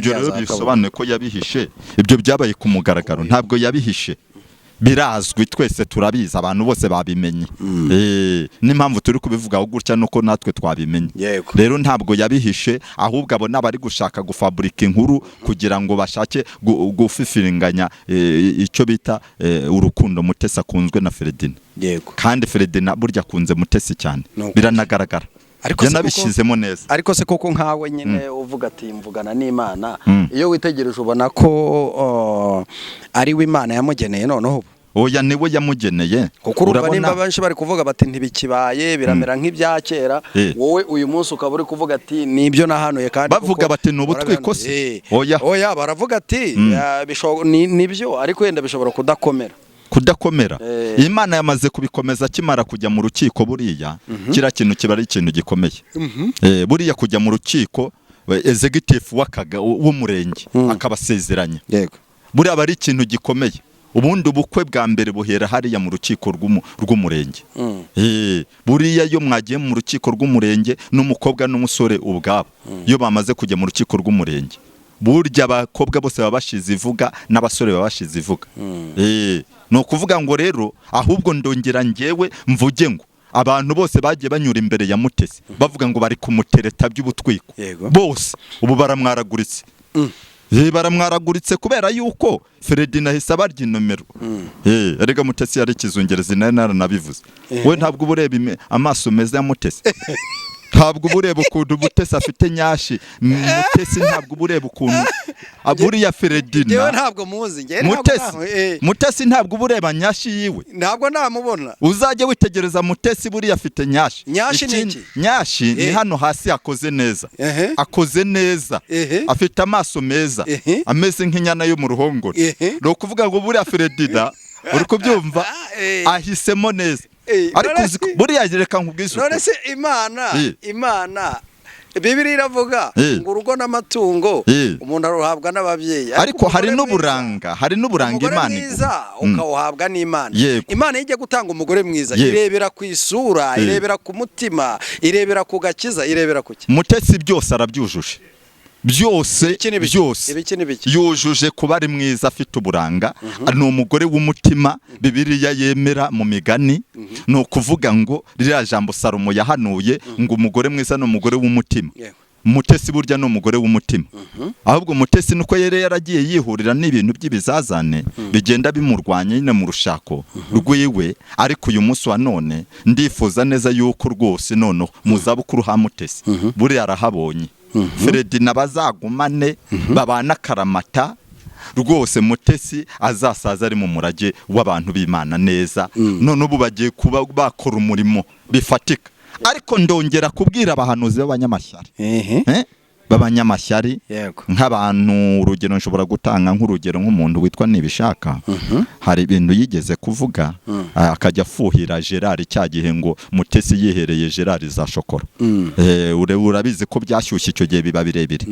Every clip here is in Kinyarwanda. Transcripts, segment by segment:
ibyo rero bisobanuye ko yabihishe, ibyo byabaye ku mugaragaro, ntabwo yabihishe, birazwi, twese turabizi, abantu bose babimenye. N'impamvu turi kubivugaho gutya nuko natwe twabimenye. Rero ntabwo yabihishe, ahubwo abo nabari gushaka gufabrika inkuru kugira ngo bashake gufifiringanya icyo bita urukundo Mutesi akunzwe na Ferdinand. Kandi Ferdinand burya akunze Mutesi cyane, biranagaragara. Yanabishizemo neza. Ariko se koko nkawe nyine uvuga ati mvugana n'Imana, iyo witegereje ubona ko ari we Imana yamugeneye noneho. Oya, niwe yamugeneye. Kuko urumva nimba benshi bari kuvuga bati ntibikibaye, biramera nk'ibya kera, wowe uyu munsi ukaba uri kuvuga ati nibyo nahanuye, kandi bavuga bati n'ubutwikose. Oya, baravuga ati nibyo, ariko wenda bishobora kudakomera. Imana yamaze kubikomeza kimara kujya mu rukiko. Buriya kira kintu kiba ari ikintu gikomeye. Buriya kujya mu rukiko, executive w'umurenge akabasezeranya, buriya bari ikintu gikomeye. Ubundi ubukwe bwa mbere buhera hariya mu rukiko rw'umurenge. Buriya iyo mwagiye mu rukiko rw'umurenge n'umukobwa n'umusore ubwabo, iyo bamaze kujya mu rukiko rw'umurenge, burya abakobwa bose baba bashize ivuga n'abasore baba bashize ivuga. No kuvuga ngo rero ahubwo ndongera ngewe mvuge ngo abantu bose bagiye banyura imbere ya Mutesi bavuga ngo bari kumutereta by'ubutwiko, bose ubu baramwaraguritse. Baramwaraguritse kubera yuko Ferdinand ahise abarya inomero. Erega Mutesi yari kizungereza, naranabivuze. We ntabwo ubureba amaso meza ya Mutesi, ntabwo ubureba ukuntu Mutesi afite nyashi. Mutesi ntabwo ubureba ukuntu buriya Ferdinand. Yewe ntabwo muzi nge. Mutesi ntabwo ubureba nyashi yiwe, ntabwo namubona. Uzajye witegereza Mutesi buriya afite nyashi. Nyashi niki? Nyashi ni hano hasi akoze neza. Akoze neza. Afite amaso meza. Ameze nk'inyana yo mu ruhongore. No kuvuga ngo buriya Ferdinand uri kubyumva ahisemo neza. Ariko buriya reka nkubwize uko. None se Imana Bibiliya iravuga ngo urugo n'amatungo umuntu aruhabwa n'ababyeyi, ariko hari n'uburanga Imana mwiza ukawuhabwa n'Imana. Imana ijya gutanga umugore mwiza irebera ku isura, irebera ku mutima, irebera ku gakiza, irebera ku ki. Mutesi byose arabyujuje, byose yujuje kuba ari mwiza, afite uburanga. Ni umugore w'umutima Bibiliya yemera mu migani. ni ukuvuga ngo ririya jambo Salomo yahanuye ngo umugore mwiza ni umugore w'umutima. Mutesi burya ni umugore w'umutima. Ahubwo Mutesi nuko yere yaragiye yihurira n'ibintu by'ibizazane bigenda bimurwanya nyine mu rushako rwiwe. Ariko uyu munsi wa none ndifuza neza yuko rwose noneho muzabukuru ha Mutesi buriya arahabonye. Ferdinand bazagumane babana karamata rwose. Mutesi azasaza ari mu murage w'abantu b'Imana neza. None ubu bagiye kuba bakora umurimo bifatika. Ariko ndongera kubwira abahanuzi b'abanyamashyari b'abanyamashyari nk'abantu, urugero nshobora gutanga nk'urugero nk'umuntu witwa Nibishaka. Hari ibintu yigeze kuvuga akajya fuhira Gerard cya gihe ngo Mutesi yihereye Gerard za shokora. Urabizi ko byashyushye icyo gihe biba birebire.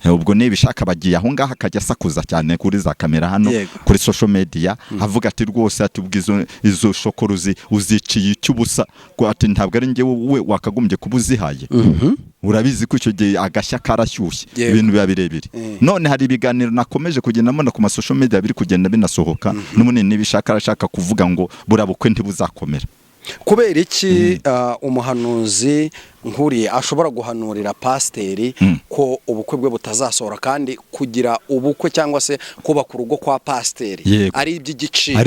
Ubwo Nibishaka bagiye aho ngaho akajya sakuza cyane kuri za kamera hano kuri social media avuga ati rwose atubwizo izo shokora uziciye icyubusa ko ati ntabwo ari nge we wakagombye kubuzihaye. Urabizi ko icyo gihe agashya karashyushye ibintu biba birebire. None hari ibiganiro nakomeje kugenda mbona ku social media biri kugenda binasohoka n'umunini Nibishaka arashaka kuvuga ngo burabukwe ntibuzakomera. Kubera iki umuhanuzi nkuriye ashobora guhanurira pasiteri ko ubukwe bwe butazasohora, kandi kugira ubukwe cyangwa se kubaka urugo kwa pasiteri ari iby'igiciro?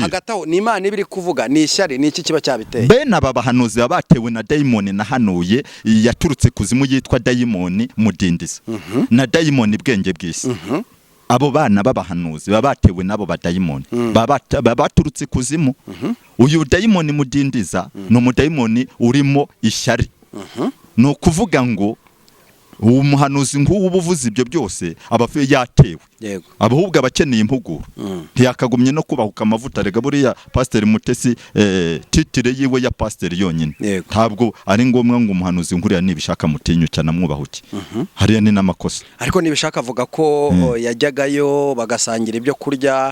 Hagati aho ni Imana ibiri kuvuga, ni ishyari, ni iki kiba cyabiteye? Bene aba bahanuzi batewe na dayimoni nahanuye yaturutse kuzimu yitwa dayimoni mudindiza na dayimoni bwenge bw'isi. Abo bana b'abahanuzi babatewe nabo badayimoni baturutse kuzimu. Uyu dayimoni mudindiza no umudayimoni urimo ishyari. No kuvuga ngo uwo muhanuzi nk'uwo ubuvuze ibyo byose abafe yatewe. Abahubwo abakeneye impuguro ntiyakagumye no kubahuka amavuta. Rega buriya pasiteri Mutesi titire yiwe ya pasiteri yonyine ntabwo ari ngombwa ngo umuhanuzi nkuriya Nibishaka mutinyuka na mwubahuke. Hariya ni n'amakosa. Ariko Nibishaka avuga ko yajyagayo bagasangira ibyo kurya,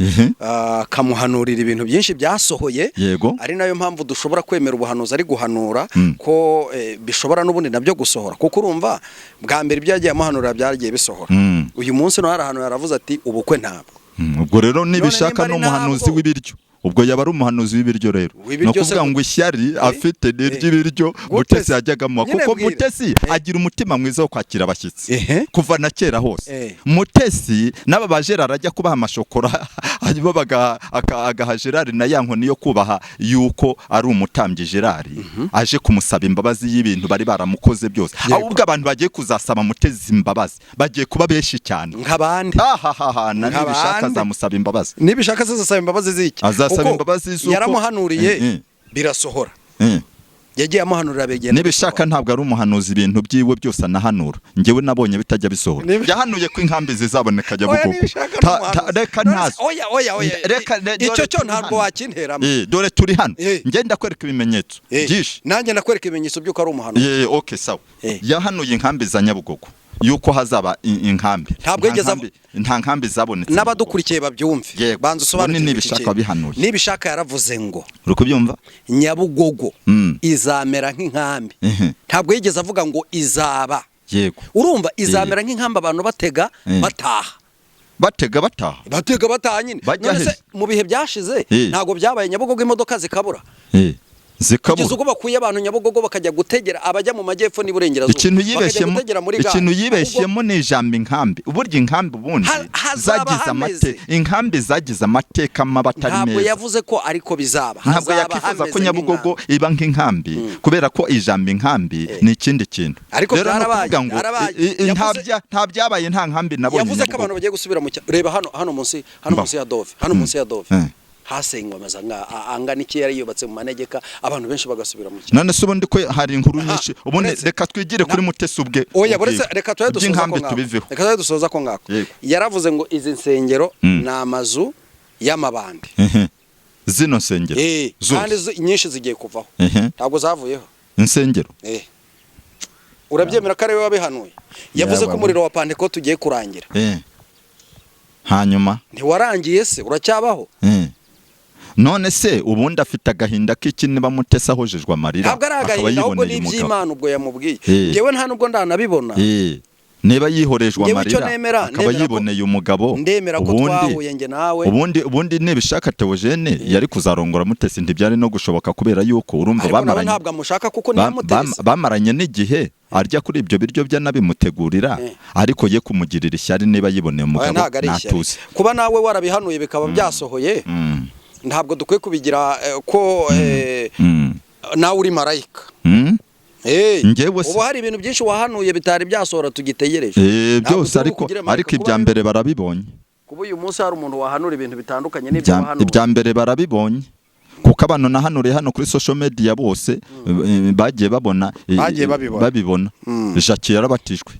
kamuhanurira ibintu byinshi byasohoye. Ari nayo mpamvu dushobora kwemera ubuhanuzi ari guhanura ko bishobora n'ubundi nabyo gusohora, kuko urumva bwa mbere ibyo yagiye amuhanura byagiye bisohora. Uyu munsi no hari ahantu yaravuze ati ubukwe ntabwo. Ubwo rero nibishaka no muhanuzi w'ibiryo, ubwo yaba ari umuhanuzi w'ibiryo rero, no kuvuga ngo ishyari afite n'ibiryo Mutesi yajyagamo, kuko Mutesi agira umutima mwiza wo kwakira abashyitsi kuva na kera hose. Mutesi n'aba bajerari ajya kubaha amashokora hanyuma agaha Gerard na ya nkoni yo kubaha yuko ari umutambyi Gerard aje kumusaba imbabazi y'ibintu bari baramukoze byose. Ahubwo abantu bagiye kuzasaba Mutesi imbabazi bagiye kuba benshi cyane nk'abandi. Nibishaka azamusaba imbabazi, nibishaka azasaba imbabazi z'iki, azasaba imbabazi z'uko yaramuhanuriye birasohora. Yagiye amuhanurira begera. Nibishaka ntabwo ari umuhanuzi, ibintu byiwe byose anahanura. Ngewe nabonye bitajya bisohora. Yahanuye ko inkambi zizaboneka ajya bugugu. Reka ntazo. Reka icyo cyo ntabwo wakinteramo. Dore turi hano. Nge ndakwereka ibimenyetso byinshi. Nanjye ndakwereka ibimenyetso by'uko ari umuhanuzi. Okay, sawa. Yahanuye inkambi za Nyabugogo yuko hazaba inkambi. Ntabwo yigeze nta nkambi zabonetse. N'abadukurikiye babyumve. Banza usobanure nibishaka bihanuye. Nibishaka yaravuze ngo uri kubyumva, Nyabugogo izamera nk'inkambi. Ntabwo yigeze avuga ngo izaba. Yego. Urumva izamera nk'inkambi abantu batega bataha. Batega bataha nyine. None mu bihe byashize ntabwo byabaye Nyabugogo imodoka zikabura. Kugeza ubwo bakuye abantu Nyabugogo bakajya gutegera abajya mu majyepfo n'iburengerazuba. Ikintu yibeshyemo ni ijambo inkambi. Uburyo inkambi ubundi zagize amateka, inkambi zagize amateka mabatari meza. Ntabwo yavuze ko ariko bizaba. Ntabwo yakifuza ko Nyabugogo iba nk'inkambi kubera ko ijambo inkambi ni ikindi kintu. Rero no nta byabaye nta nkambi nabonye. Yavuze ko abantu bagiye gusubira mu reba hano munsi ya Dove, hano munsi ya Dove. Hasengwamaza angana iki yari yubatse mu manegeka, abantu benshi bagasubira mu none se ubundi ko hari inkuru nyinshi. Ubundi reka twigire kuri Mutesi ubwe. Oya reka dusoza ko ngako. Yaravuze ngo izi nsengero ni amazu y'amabandi. Zino nsengero kandi nyinshi zigiye kuvaho, ntabwo zavuyeho insengero. Urabyemera ko ari we wabihanuye? Yavuze ko umuriro wa Pentecote ugiye kurangira. Hanyuma ntiwarangiye se, uracyabaho. None se ubundi afite agahinda k'iki niba Mutesi ahojejwe amarira? Ntabwo ari agahinda, ahubwo ni iby'Imana ubwo yamubwiye. Ngewe nta nubwo ndanabibona. Niba yihorejwe amarira akaba yiboneye umugabo, ndemera ko twahuye nge nawe. Ubundi nibishaka Theogene yari kuzarongora Mutesi, ntibyari no gushoboka kubera yuko urumva bamaranye. Ntabwo amushaka kuko ni Mutesi. Bamaranye n'igihe arya kuri ibyo biryo bya nabimutegurira, ariko ye kumugirira ishyari niba yiboneye umugabo natuze. Kuba nawe warabihanuye bikaba byasohoye, ntabwo dukwiye kubigira ko nawe uri marayika. Ubu hari ibintu byinshi wahanuye bitari byasohora tugitegereje. Byose ariko ibya mbere barabibonye. Kuba uyu munsi hari umuntu wahanura ibintu bitandukanye n'ibyo wahanuye. Ibya mbere barabibonye. Kuko abantu nahanuriye hano kuri social media bose bagiye babibona. Jacques yarabatijwe.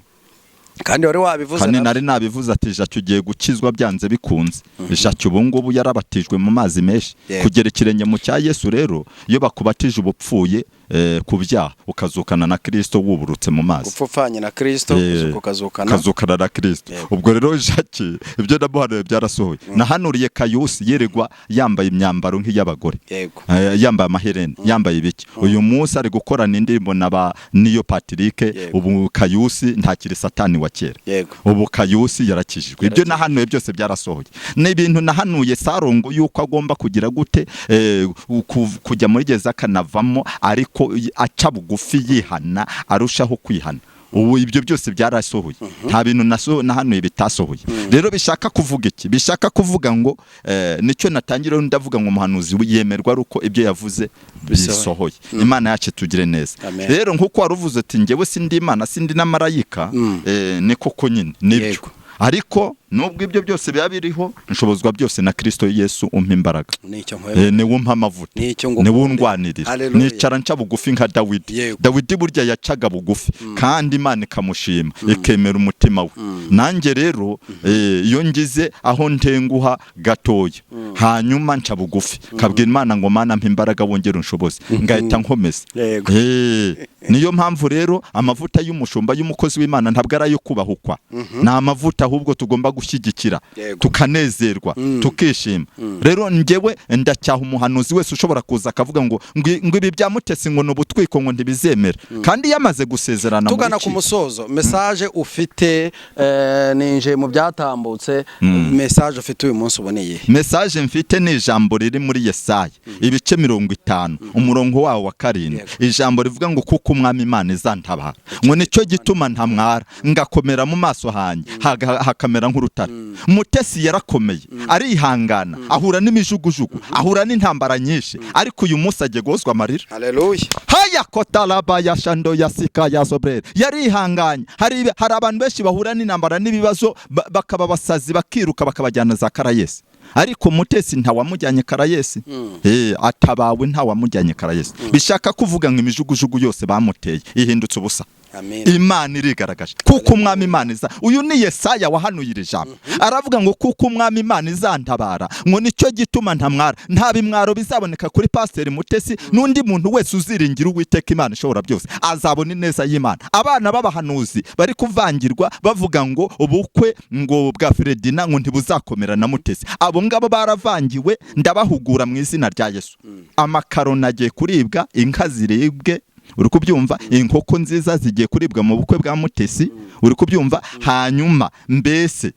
Kandi wari wabivuze. Kandi nari nabivuze ati Jacques ugiye gukizwa byanze bikunze. Jacques ubu ngubu yarabatijwe mu mazi menshi. Kugera ikirenge mu cya Yesu rero iyo bakubatije ubupfuye ku byaha ukazukana na Kristo wuburutse mu mazi. Upfupfanye na Kristo ukazukana na Kristo. Ubwo rero Jacques ibyo namuhanuye byarasohoye. Nahanuriye Kayusi yeregwa yambaye imyambaro nk'iy'abagore. Yambaye amahereni, yambaye ibiki. Uyu munsi ari gukorana indirimbo na Niyo Patrick. Ubu Kayusi ntakiri Satani wa kera. Ubu Kayusi yarakijijwe. Ibyo nahanuye byose byarasohoye. N'ibintu nahanuye Sarongo yuko agomba kugira gute kujya muri gereza kanavamo, ariko aca bugufi yihana arushaho kwihana. Ubu ibyo byose byarasohoye. Nta bintu nahanuye bitasohoye. Rero bishaka kuvuga iki? Bishaka kuvuga ngo nicyo natangiraho ndavuga ngo umuhanuzi yemerwa ruko ibyo yavuze bisohoye. Imana yacu tugire neza. Rero nkuko waruvuze ati ngewe sindi Imana sindi na marayika, ni koko nyine nibyo. Ariko nubwo ibyo byose biba biriho, nshobozwa byose na Kristo Yesu umpa imbaraga. Ni wumpa amavuta, ni wundwanirira. Nicara nca bugufi nka Dawidi burya yacaga bugufi kandi Imana ikamushima ikemera umutima we. Nanjye rero iyo ngize aho ntenguha gatoya hanyuma nca bugufi kabwira Imana ngo Mana mpa imbaraga wongere unshoboze ngahita nkomeza. Niyo mpamvu rero amavuta y'umushumba y'umukozi w'Imana ntabwo ari ayo kubahukwa, ni amavuta ahubwo tugomba gushyigikira tukanezerwa tukishima. Rero njyewe ndacyaha umuhanuzi wese ushobora kuza akavuga ngo ibi bya Mutesi ngo n'ubutwiko ngo ntibizemera, kandi yamaze gusezerana. Tugana ku musozo, message ufite ninje mu byatambutse, message ufite uyu munsi uboneye? Message mfite ni ijambo riri muri Yesaya ibice 50 umurongo wawo wa 7, ijambo rivuga ngo kuko umwami Imana izantabara, ngo nicyo gituma ntamwara ngakomera mu maso hanjye hakamera nk'urutare. Mutesi yarakomeye arihangana, ahura n'imijugujugu, ahura n'intambara nyinshi, ariko uyu munsi agiye gozwa amarira. Haleluya. Haya kotalaba ya shando ya sika ya sobrere, yarihanganye. Hari abantu benshi bahura n'intambara n'ibibazo bakaba basazi bakiruka bakabajyana za Karayesi, ariko Mutesi ntawamujyanye Karayesi. Atabawe ntawamujyanye Karayesi. Bishaka kuvuga ngo imijugujugu yose bamuteye ihindutse ubusa. Imana irigaragaje kuko umwami Imana iza. Uyu ni Yesaya wahanuye iri jambo, aravuga ngo kuko umwami Imana izantabara, ngo nicyo gituma ntamwara. Nta bimwaro bizaboneka kuri Pastor Mutesi, n'undi muntu wese uziringira Uwiteka Imana ishobora byose azabona ineza y'Imana. Abana b'abahanuzi bari kuvangirwa bavuga ngo ubukwe ngo bwa Fredina ngo ntibuzakomera na Mutesi, abo ngabo baravangiwe, ndabahugura mu izina rya Yesu. Amakaro nagiye kuribwa, inka ziribwe, uri kubyumva, inkoko nziza zigiye kuribwa mu bukwe bwa Mutesi, uri kubyumva. Hanyuma mbese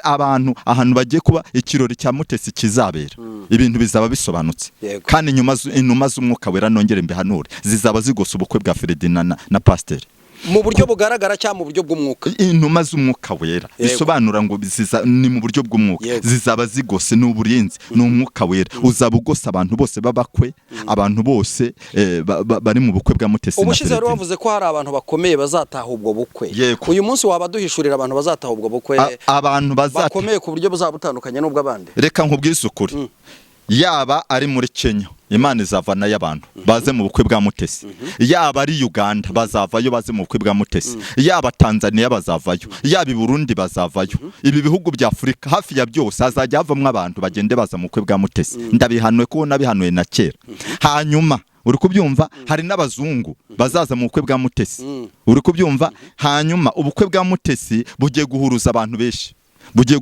ahantu bagiye kuba ikirori cya Mutesi kizabera, ibintu bizaba bisobanutse, kandi inuma z'umwuka wera nongere mbihanure zizaba zigose ubukwe bwa Fredina na Pastor mu buryo bugaragara cyangwa mu buryo bw'umwuka. Inuma z'umwuka wera bisobanura ngo ni mu buryo bw'umwuka, zizaba zigose n'uburinzi n'umwuka wera, uzaba ugose abantu bose babakwe, abantu bose bari mu bukwe bwa Mutesi. Ubushize rero wavuze ko hari abantu bakomeye bazataha ubwo bukwe. Uyu munsi waba duhishurira abantu bazataha ubwo bukwe, abantu bakomeye ku buryo buzaba butandukanye n'ubw'abandi? Reka nkubwise ukuri, yaba ari muri Kenya Imana izavana y'abantu baze mu bukwe bwa Mutesi, yaba ari Uganda bazavayo baze mu bukwe bwa Mutesi, yaba Tanzania bazavayo, yaba i Burundi bazavayo, ibi bihugu bya Afrika hafi ya byose hazajya havamwe abantu bagende baza mu bukwe bwa Mutesi. Ndabihanuye ko nabihanuye na kera. Hanyuma uri kubyumva, hari n'abazungu bazaza mu bukwe bwa Mutesi, uri kubyumva. Hanyuma ubukwe bwa Mutesi bugiye guhuruza abantu benshi, bugiye